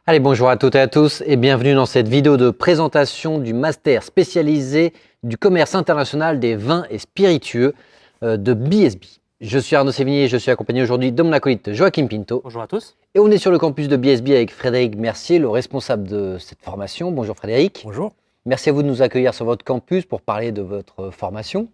Allez, bonjour à toutes et à tous et bienvenue dans cette vidéo de présentation du master spécialisé du commerce international des vins et spiritueux de BSB. Je suis Arnaud Sévigné et je suis accompagné aujourd'hui de mon acolyte Joachim Pinto. Bonjour à tous. Et on est sur le campus de BSB avec Frédéric Mercier, le responsable de cette formation. Bonjour Frédéric. Bonjour. Merci à vous de nous accueillir sur votre campus pour parler de votre formation.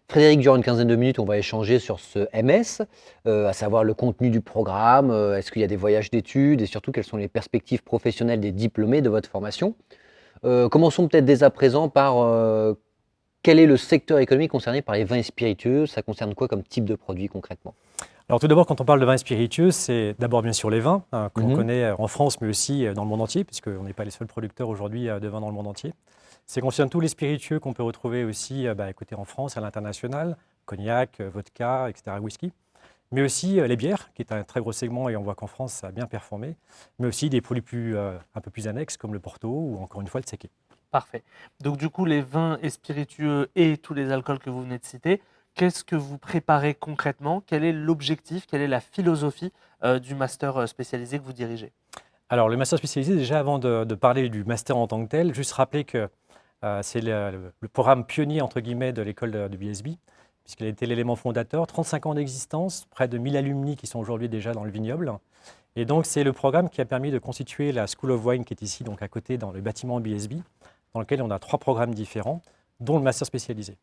Frédéric, durant une quinzaine de minutes, on va échanger sur ce MS, à savoir le contenu du programme, est-ce qu'il y a des voyages d'études et surtout quelles sont les perspectives professionnelles des diplômés de votre formation. Commençons peut-être dès à présent par quel est le secteur économique concerné par les vins et spiritueux? Ça concerne quoi comme type de produit concrètement? Alors tout d'abord, quand on parle de vins et spiritueux, c'est d'abord bien sûr les vins qu'on connaît en France, mais aussi dans le monde entier, puisqu'on n'est pas les seuls producteurs aujourd'hui de vins dans le monde entier. Ça concerne tous les spiritueux qu'on peut retrouver aussi écoutez, en France, à l'international, cognac, vodka, etc., whisky. Mais aussi les bières, qui est un très gros segment et on voit qu'en France, ça a bien performé. Mais aussi des produits un peu plus annexes comme le Porto ou encore une fois le saké. Parfait. Donc du coup, les vins et spiritueux et tous les alcools que vous venez de citer, qu'est-ce que vous préparez concrètement? Quel est l'objectif? Quelle est la philosophie du master spécialisé que vous dirigez? Alors le master spécialisé, déjà avant de parler du master en tant que tel, juste rappeler que c'est le programme pionnier entre guillemets de l'école de BSB, puisqu'il a été l'élément fondateur, 35 ans d'existence, près de 1000 alumni qui sont aujourd'hui déjà dans le vignoble. Et donc c'est le programme qui a permis de constituer la School of Wine qui est ici, donc à côté dans le bâtiment BSB, dans lequel on a 3 programmes différents, dont le master spécialisé.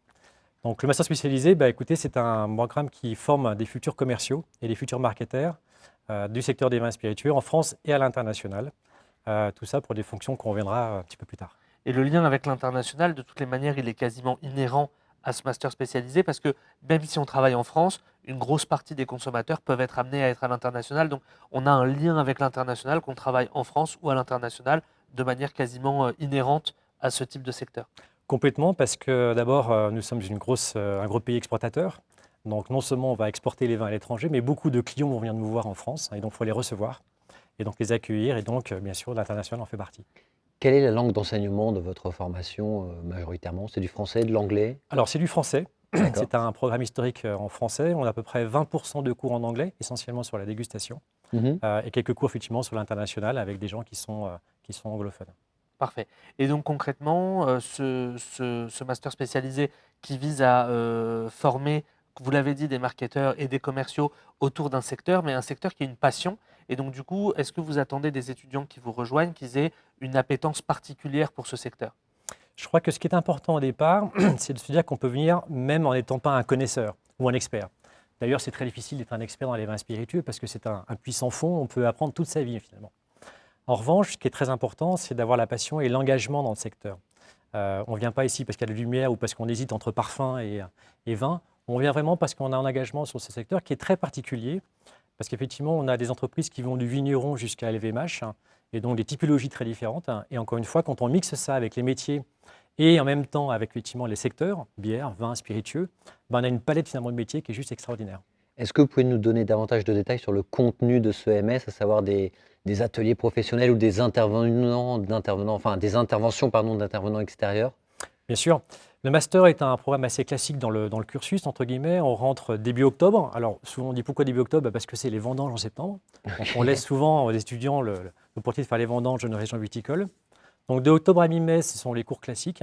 Donc le master spécialisé, écoutez, c'est un programme qui forme des futurs commerciaux et des futurs marketeurs du secteur des vins spiritueux en France et à l'international. Tout ça pour des fonctions qu'on reviendra un petit peu plus tard. Et le lien avec l'international, de toutes les manières, il est quasiment inhérent à ce master spécialisé parce que même si on travaille en France, une grosse partie des consommateurs peuvent être amenés à être à l'international. Donc on a un lien avec l'international, qu'on travaille en France ou à l'international, de manière quasiment inhérente à ce type de secteur. Complètement, parce que d'abord, nous sommes un gros pays exportateur. Donc non seulement on va exporter les vins à l'étranger, mais beaucoup de clients vont venir nous voir en France, et donc il faut les recevoir, et donc les accueillir, et donc bien sûr l'international en fait partie. Quelle est la langue d'enseignement de votre formation majoritairement? C'est du français, de l'anglais? Alors c'est du français, D'accord. c'est un programme historique en français, on a à peu près 20% de cours en anglais, essentiellement sur la dégustation, et quelques cours effectivement sur l'international avec des gens qui sont anglophones. Parfait. Et donc concrètement, ce master spécialisé qui vise à former, vous l'avez dit, des marketeurs et des commerciaux autour d'un secteur, mais un secteur qui a une passion. Et donc du coup, est-ce que vous attendez des étudiants qui vous rejoignent, qui aient une appétence particulière pour ce secteur? Je crois que ce qui est important au départ, c'est de se dire qu'on peut venir même en n'étant pas un connaisseur ou un expert. D'ailleurs, c'est très difficile d'être un expert dans les vins spiritueux parce que c'est un puits sans fond, on peut apprendre toute sa vie finalement. En revanche, ce qui est très important, c'est d'avoir la passion et l'engagement dans le secteur. On ne vient pas ici parce qu'il y a de la lumière ou parce qu'on hésite entre parfum et vin. On vient vraiment parce qu'on a un engagement sur ce secteur qui est très particulier. Parce qu'effectivement, on a des entreprises qui vont du vigneron jusqu'à LVMH, et donc des typologies très différentes. Et encore une fois, quand on mixe ça avec les métiers et en même temps avec effectivement les secteurs, bière, vin, spiritueux, on a une palette finalement de métiers qui est juste extraordinaire. Est-ce que vous pouvez nous donner davantage de détails sur le contenu de ce MS, à savoir des ateliers professionnels ou des interventions d'intervenants extérieurs? Bien sûr, le master est un programme assez classique dans le cursus, entre guillemets. On rentre début octobre. Alors, souvent, on dit pourquoi début octobre? Parce que c'est les vendanges en septembre. Donc, on laisse souvent aux étudiants l'opportunité de faire les vendanges dans une région viticole. Donc, de octobre à mi-mai, ce sont les cours classiques.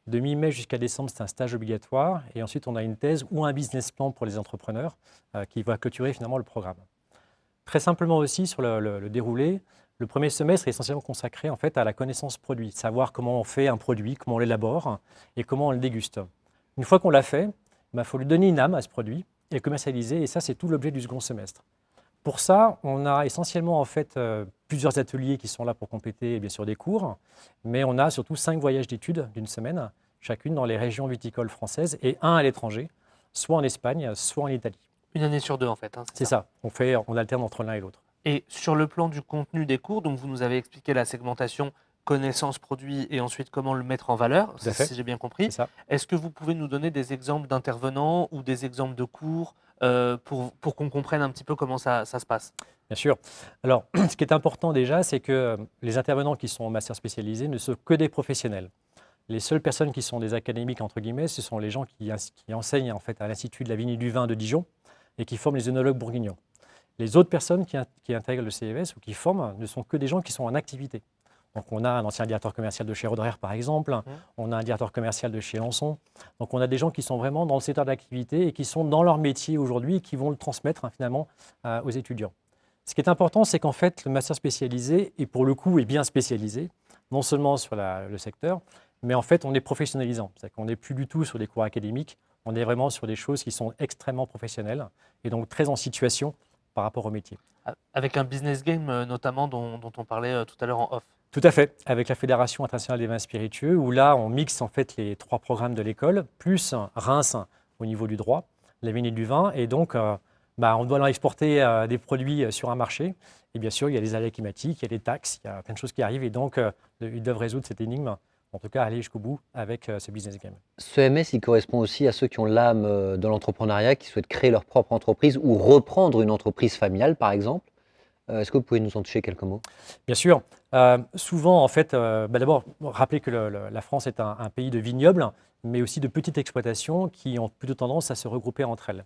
De mi-mai jusqu'à décembre, c'est un stage obligatoire. Et ensuite, on a une thèse ou un business plan pour les entrepreneurs qui va clôturer finalement le programme. Très simplement aussi, sur le déroulé, le premier semestre est essentiellement consacré en fait, à la connaissance produit, savoir comment on fait un produit, comment on l'élabore et comment on le déguste. Une fois qu'on l'a fait, il faut lui donner une âme à ce produit et le commercialiser. Et ça, c'est tout l'objet du second semestre. Pour ça, on a essentiellement en fait, plusieurs ateliers qui sont là pour compléter bien sûr des cours, mais on a surtout 5 voyages d'études d'une semaine, chacune dans les régions viticoles françaises et un à l'étranger, soit en Espagne, soit en Italie. Une année sur deux en fait, hein, C'est ça, on alterne entre l'un et l'autre. Et sur le plan du contenu des cours, donc vous nous avez expliqué la segmentation connaissance produit et ensuite comment le mettre en valeur, si j'ai bien compris. Est-ce que vous pouvez nous donner des exemples d'intervenants ou des exemples de cours pour qu'on comprenne un petit peu comment ça se passe? Bien sûr. Alors, ce qui est important déjà, c'est que les intervenants qui sont en master spécialisé ne sont que des professionnels. Les seules personnes qui sont des académiques, entre guillemets, ce sont les gens qui enseignent en fait, à l'Institut de la vigne et du vin de Dijon et qui forment les œnologues bourguignons. Les autres personnes qui intègrent le CES ou qui forment ne sont que des gens qui sont en activité. Donc on a un ancien directeur commercial de chez Roderer, par exemple, on a un directeur commercial de chez Lançon. Donc on a des gens qui sont vraiment dans le secteur de l'activité et qui sont dans leur métier aujourd'hui et qui vont le transmettre finalement aux étudiants. Ce qui est important, c'est qu'en fait, le master spécialisé, et pour le coup, est bien spécialisé, non seulement sur le secteur, mais en fait, on est professionnalisant. C'est-à-dire qu'on n'est plus du tout sur des cours académiques, on est vraiment sur des choses qui sont extrêmement professionnelles et donc très en situation par rapport au métier. Avec un business game notamment dont on parlait tout à l'heure en off. Tout à fait, avec la Fédération internationale des vins spiritueux, où là, on mixe en fait les 3 programmes de l'école, plus Reims au niveau du droit, la vigne et du vin, et donc on doit leur exporter des produits sur un marché. Et bien sûr, il y a les aléas climatiques, il y a les taxes, il y a plein de choses qui arrivent, et donc ils doivent résoudre cette énigme, en tout cas aller jusqu'au bout avec ce business game. Ce MS, il correspond aussi à ceux qui ont l'âme de l'entrepreneuriat, qui souhaitent créer leur propre entreprise ou reprendre une entreprise familiale, par exemple. Est-ce que vous pouvez nous en toucher quelques mots? Bien sûr. Souvent, en fait, d'abord, rappeler que la France est un pays de vignobles, mais aussi de petites exploitations qui ont plutôt tendance à se regrouper entre elles.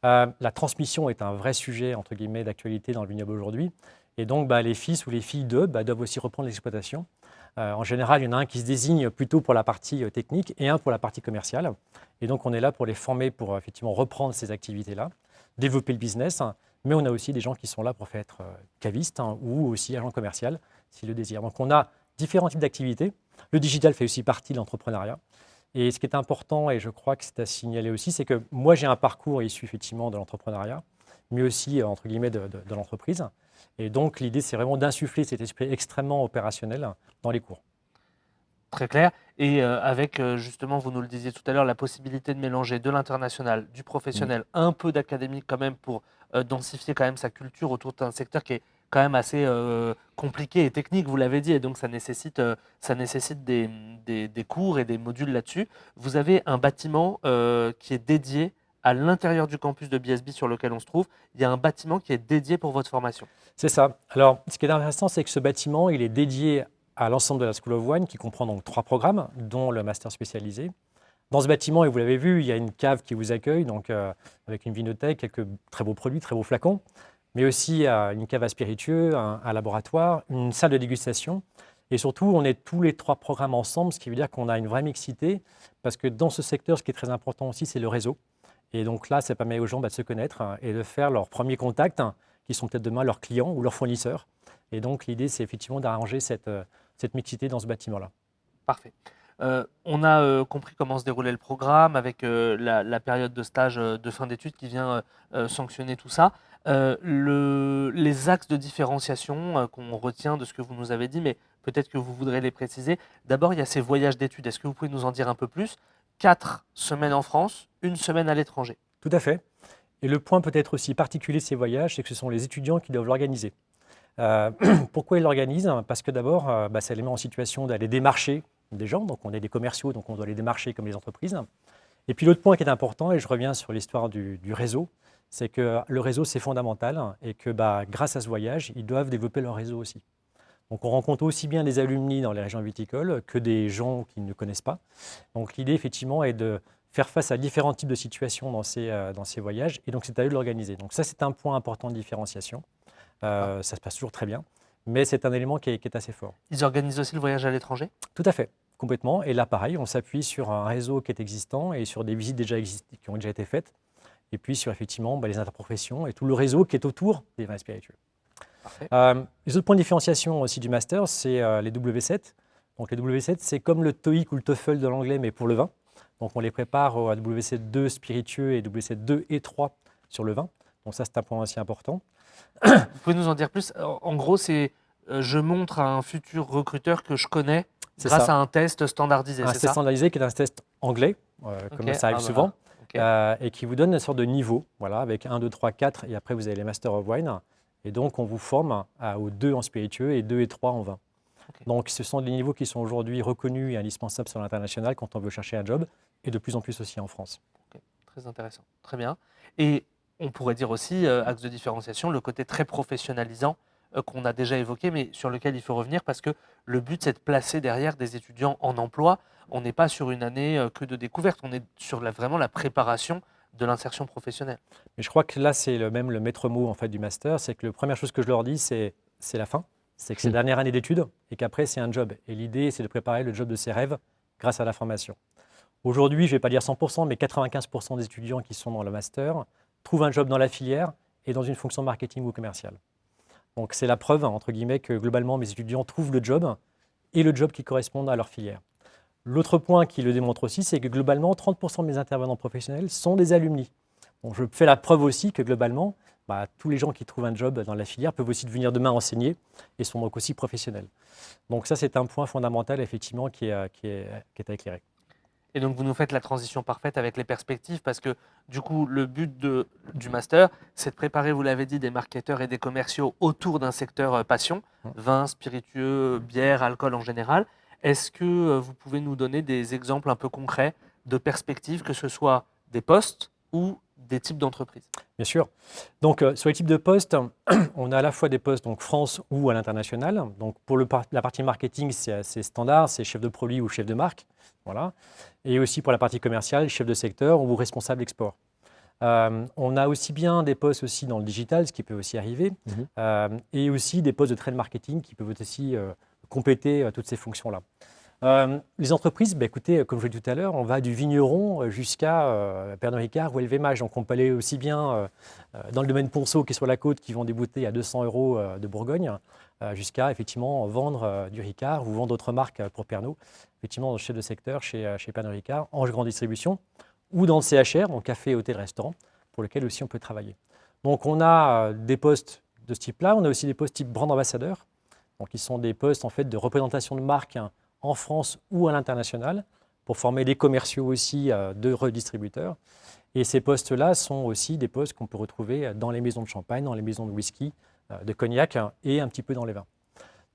La transmission est un vrai sujet, entre guillemets, d'actualité dans le vignoble aujourd'hui. Et donc, les fils ou les filles d'eux doivent aussi reprendre l'exploitation. En général, il y en a un qui se désigne plutôt pour la partie technique et un pour la partie commerciale. Et donc, on est là pour les former pour effectivement reprendre ces activités-là, développer le business. Mais on a aussi des gens qui sont là pour faire être cavistes ou aussi agents commerciaux, s'ils le désirent. Donc, on a différents types d'activités. Le digital fait aussi partie de l'entrepreneuriat. Et ce qui est important, et je crois que c'est à signaler aussi, c'est que moi, j'ai un parcours issu effectivement de l'entrepreneuriat, mais aussi, entre guillemets, de l'entreprise. Et donc, l'idée, c'est vraiment d'insuffler cet esprit extrêmement opérationnel dans les cours. Très clair. Et avec, justement, vous nous le disiez tout à l'heure, la possibilité de mélanger de l'international, du professionnel, un peu d'académique quand même pour densifier quand même sa culture autour d'un secteur qui est quand même assez compliqué et technique, vous l'avez dit, et donc ça nécessite des cours et des modules là-dessus. Vous avez un bâtiment qui est dédié à l'intérieur du campus de BSB sur lequel on se trouve. Il y a un bâtiment qui est dédié pour votre formation. C'est ça. Alors, ce qui est intéressant, c'est que ce bâtiment, il est dédié à l'ensemble de la School of Wine, qui comprend donc 3 programmes, dont le master spécialisé. Dans ce bâtiment, et vous l'avez vu, il y a une cave qui vous accueille, donc avec une vinothèque, quelques très beaux produits, très beaux flacons, mais aussi une cave à spiritueux, un laboratoire, une salle de dégustation. Et surtout, on est tous les 3 programmes ensemble, ce qui veut dire qu'on a une vraie mixité, parce que dans ce secteur, ce qui est très important aussi, c'est le réseau. Et donc là, ça permet aux gens de se connaître et de faire leurs premiers contacts, qui sont peut-être demain leurs clients ou leurs fournisseurs. Et donc, l'idée, c'est effectivement d'arranger cette mixité dans ce bâtiment-là. Parfait. On a compris comment se déroulait le programme avec la période de stage de fin d'études qui vient sanctionner tout ça. Les axes de différenciation qu'on retient de ce que vous nous avez dit, mais peut-être que vous voudrez les préciser. D'abord, il y a ces voyages d'études. Est-ce que vous pouvez nous en dire un peu plus? 4 semaines en France, 1 semaine à l'étranger. Tout à fait. Et le point peut-être aussi particulier de ces voyages, c'est que ce sont les étudiants qui doivent l'organiser. Pourquoi ils l'organisent? Parce que d'abord, ça les met en situation d'aller démarcher des gens. Donc, on est des commerciaux, donc on doit les démarcher comme les entreprises. Et puis, l'autre point qui est important, et je reviens sur l'histoire du réseau, c'est que le réseau, c'est fondamental et que grâce à ce voyage, ils doivent développer leur réseau aussi. Donc, on rencontre aussi bien des alumni dans les régions viticoles que des gens qui ne connaissent pas. Donc, l'idée, effectivement, est de faire face à différents types de situations dans ces voyages. Et donc, c'est à eux de l'organiser. Donc, ça, c'est un point important de différenciation. Ça se passe toujours très bien, mais c'est un élément qui est assez fort. Ils organisent aussi le voyage à l'étranger? Tout à fait, complètement. Et là, pareil, on s'appuie sur un réseau qui est existant et sur des visites qui ont déjà été faites. Et puis sur effectivement les interprofessions et tout le réseau qui est autour des vins spiritueux. Les autres points de différenciation aussi du master, c'est les W7. Donc les W7, c'est comme le TOEIC ou le TOEFL de l'anglais, mais pour le vin. Donc on les prépare à W7 2 spiritueux et W7 2 et 3 sur le vin. Donc ça, c'est un point aussi important. Vous pouvez nous en dire plus? En gros, c'est je montre à un futur recruteur que je connais grâce à un test standardisé. Un test standardisé qui est un test anglais, comme ça arrive souvent, et qui vous donne une sorte de niveau, voilà, avec 1, 2, 3, 4, et après vous avez les Master of Wine. Et donc on vous forme aux 2 en spiritueux et 2 et 3 en vin. Donc ce sont des niveaux qui sont aujourd'hui reconnus et indispensables sur l'international quand on veut chercher un job, et de plus en plus aussi en France. Très intéressant, très bien. Et on pourrait dire aussi, axe de différenciation, le côté très professionnalisant qu'on a déjà évoqué, mais sur lequel il faut revenir parce que le but, c'est de placer derrière des étudiants en emploi. On n'est pas sur une année que de découverte, on est sur vraiment la préparation de l'insertion professionnelle. Mais je crois que là, c'est même le maître mot en fait, du master, c'est que la première chose que je leur dis, c'est la fin. C'est que c'est la dernière année d'études et qu'après, c'est un job. Et l'idée, c'est de préparer le job de ses rêves grâce à la formation. Aujourd'hui, je ne vais pas dire 100%, mais 95% des étudiants qui sont dans le master trouvent un job dans la filière et dans une fonction marketing ou commerciale. Donc c'est la preuve, entre guillemets, que globalement, mes étudiants trouvent le job et le job qui correspond à leur filière. L'autre point qui le démontre aussi, c'est que globalement, 30% de mes intervenants professionnels sont des alumni. Donc, je fais la preuve aussi que globalement, tous les gens qui trouvent un job dans la filière peuvent aussi devenir demain enseigner et sont donc aussi professionnels. Donc ça, c'est un point fondamental, effectivement, qui est à éclairer. Et donc, vous nous faites la transition parfaite avec les perspectives parce que, du coup, le but du master, c'est de préparer, vous l'avez dit, des marketeurs et des commerciaux autour d'un secteur passion, vin, spiritueux, bière, alcool en général. Est-ce que vous pouvez nous donner des exemples un peu concrets de perspectives, que ce soit des postes ou des types d'entreprises? Bien sûr. Donc, sur les types de postes, on a à la fois des postes donc France ou à l'international. Donc, pour la partie marketing, c'est assez standard, c'est chef de produit ou chef de marque. Voilà. Et aussi pour la partie commerciale, chef de secteur ou responsable export. On a aussi bien des postes aussi dans le digital, ce qui peut aussi arriver, et aussi des postes de trade marketing qui peuvent aussi compléter toutes ces fonctions-là. Les entreprises, écoutez, comme je l'ai dit tout à l'heure, on va du vigneron jusqu'à Pernod Ricard ou LVMH. Donc on peut aller aussi bien dans le domaine ponceau qui est sur la côte, qui vend des bouteilles à 200 € de Bourgogne, jusqu'à effectivement vendre du Ricard ou vendre d'autres marques pour Pernod, effectivement dans le chef de secteur chez Pernod Ricard, en grande distribution, ou dans le CHR, donc café, hôtel, restaurant, pour lequel aussi on peut travailler. Donc on a des postes de ce type-là, on a aussi des postes type brand ambassadeur, donc qui sont des postes en fait de représentation de marque en France ou à l'international, pour former des commerciaux aussi de redistributeurs. Et ces postes-là sont aussi des postes qu'on peut retrouver dans les maisons de champagne, dans les maisons de whisky, de cognac et un petit peu dans les vins.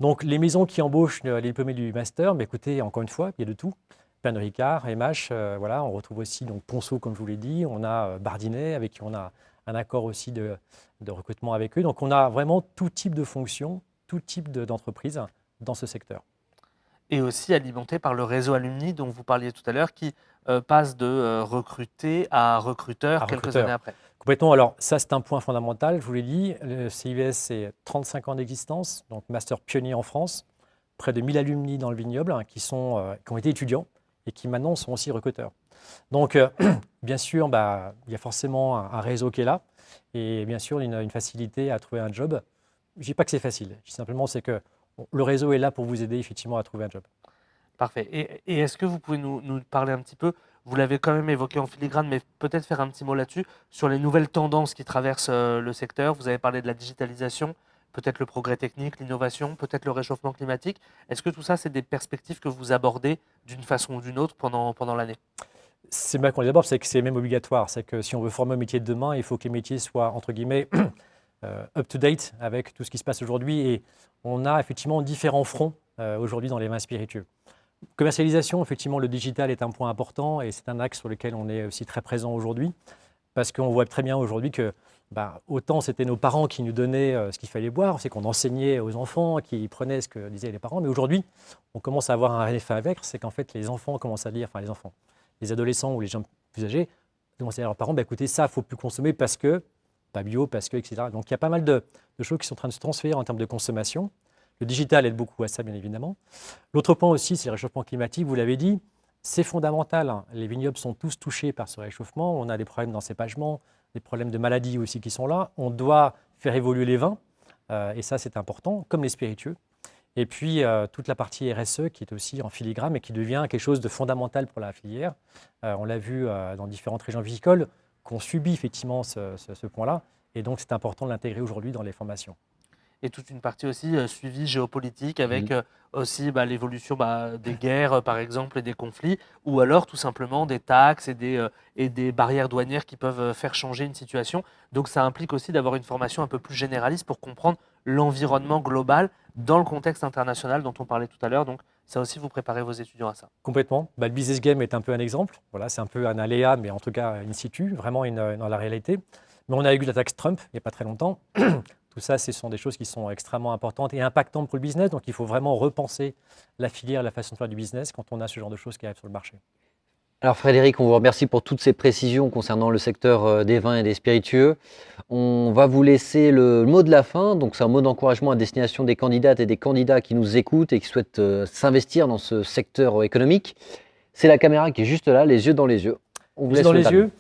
Donc les maisons qui embauchent les diplômés du master, écoutez, encore une fois, il y a de tout. Pernod Ricard, MH, voilà, on retrouve aussi donc Ponceau, comme je vous l'ai dit, on a Bardinet, avec qui on a un accord aussi de recrutement avec eux. Donc on a vraiment tout type de fonctions, tout type d'entreprise dans ce secteur. Et aussi alimenté par le réseau alumni dont vous parliez tout à l'heure, qui passe de recruter à recruteur quelques années après. Complètement. Alors ça, c'est un point fondamental. Je vous l'ai dit, le CIVS, c'est 35 ans d'existence, donc master pionnier en France, près de 1000 alumni dans le vignoble qui ont été étudiants et qui maintenant sont aussi recruteurs. Donc, bien sûr, il y a forcément un réseau qui est là et bien sûr une facilité à trouver un job. Je ne dis pas que c'est facile, je dis simplement c'est que le réseau est là pour vous aider effectivement à trouver un job. Parfait. Et est-ce que vous pouvez nous parler un petit peu, vous l'avez quand même évoqué en filigrane, mais peut-être faire un petit mot là-dessus, sur les nouvelles tendances qui traversent le secteur. Vous avez parlé de la digitalisation, peut-être le progrès technique, l'innovation, peut-être le réchauffement climatique. Est-ce que tout ça, c'est des perspectives que vous abordez d'une façon ou d'une autre pendant l'année? C'est bien qu'on les aborde, c'est que c'est même obligatoire. C'est que si on veut former un métier de demain, il faut que les métiers soient, entre guillemets, up-to-date avec tout ce qui se passe aujourd'hui. Et on a effectivement différents fronts aujourd'hui dans les vins spiritueux. Commercialisation, effectivement, le digital est un point important et c'est un axe sur lequel on est aussi très présent aujourd'hui parce qu'on voit très bien aujourd'hui que autant c'était nos parents qui nous donnaient ce qu'il fallait boire, c'est qu'on enseignait aux enfants, qui prenaient ce que disaient les parents, mais aujourd'hui, on commence à avoir un effet inverse, c'est qu'en fait, les enfants commencent à dire, enfin les enfants, les adolescents ou les gens plus âgés, commencent à dire à leurs parents, écoutez, ça, il ne faut plus consommer parce que, pas bio, parce que, etc. Donc il y a pas mal de choses qui sont en train de se transférer en termes de consommation. Le digital aide beaucoup à ça, bien évidemment. L'autre point aussi, c'est le réchauffement climatique. Vous l'avez dit, c'est fondamental. Les vignobles sont tous touchés par ce réchauffement. On a des problèmes d'encépagement, des problèmes de maladies aussi qui sont là. On doit faire évoluer les vins, et ça, c'est important, comme les spiritueux. Et puis, toute la partie RSE qui est aussi en filigrane et qui devient quelque chose de fondamental pour la filière. On l'a vu dans différentes régions viticoles qu'on subit effectivement ce point-là. Et donc, c'est important de l'intégrer aujourd'hui dans les formations. Et toute une partie aussi suivi géopolitique avec aussi l'évolution des guerres par exemple et des conflits, ou alors tout simplement des taxes et des barrières douanières qui peuvent faire changer une situation. Donc ça implique aussi d'avoir une formation un peu plus généraliste pour comprendre l'environnement global dans le contexte international dont on parlait tout à l'heure. Donc ça aussi, vous préparez vos étudiants à ça. Complètement. Le business game est un peu un exemple. Voilà, c'est un peu un aléa, mais en tout cas in situ, vraiment dans la réalité. Mais on a eu la taxe Trump il n'y a pas très longtemps. Tout ça, ce sont des choses qui sont extrêmement importantes et impactantes pour le business. Donc, il faut vraiment repenser la filière, la façon de faire du business quand on a ce genre de choses qui arrivent sur le marché. Alors Frédéric, on vous remercie pour toutes ces précisions concernant le secteur des vins et des spiritueux. On va vous laisser le mot de la fin. Donc c'est un mot d'encouragement à destination des candidates et des candidats qui nous écoutent et qui souhaitent s'investir dans ce secteur économique. C'est la caméra qui est juste là, les yeux dans les yeux. On vous Les laisse dans le les dernier. yeux.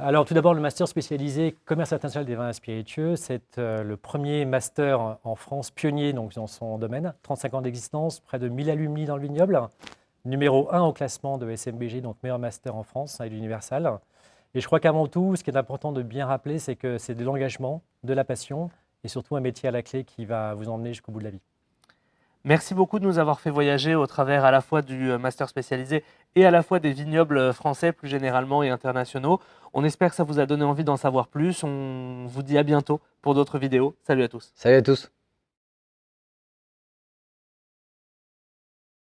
Alors tout d'abord, le master spécialisé commerce international des vins et spiritueux, c'est le premier master en France pionnier donc, dans son domaine. 35 ans d'existence, près de 1000 alumni dans le vignoble. Numéro 1 au classement de SMBG, donc meilleur master en France et l'Universal. Et je crois qu'avant tout, ce qui est important de bien rappeler, c'est que c'est de l'engagement, de la passion et surtout un métier à la clé qui va vous emmener jusqu'au bout de la vie. Merci beaucoup de nous avoir fait voyager au travers à la fois du master spécialisé et à la fois des vignobles français plus généralement et internationaux. On espère que ça vous a donné envie d'en savoir plus. On vous dit à bientôt pour d'autres vidéos. Salut à tous. Salut à tous.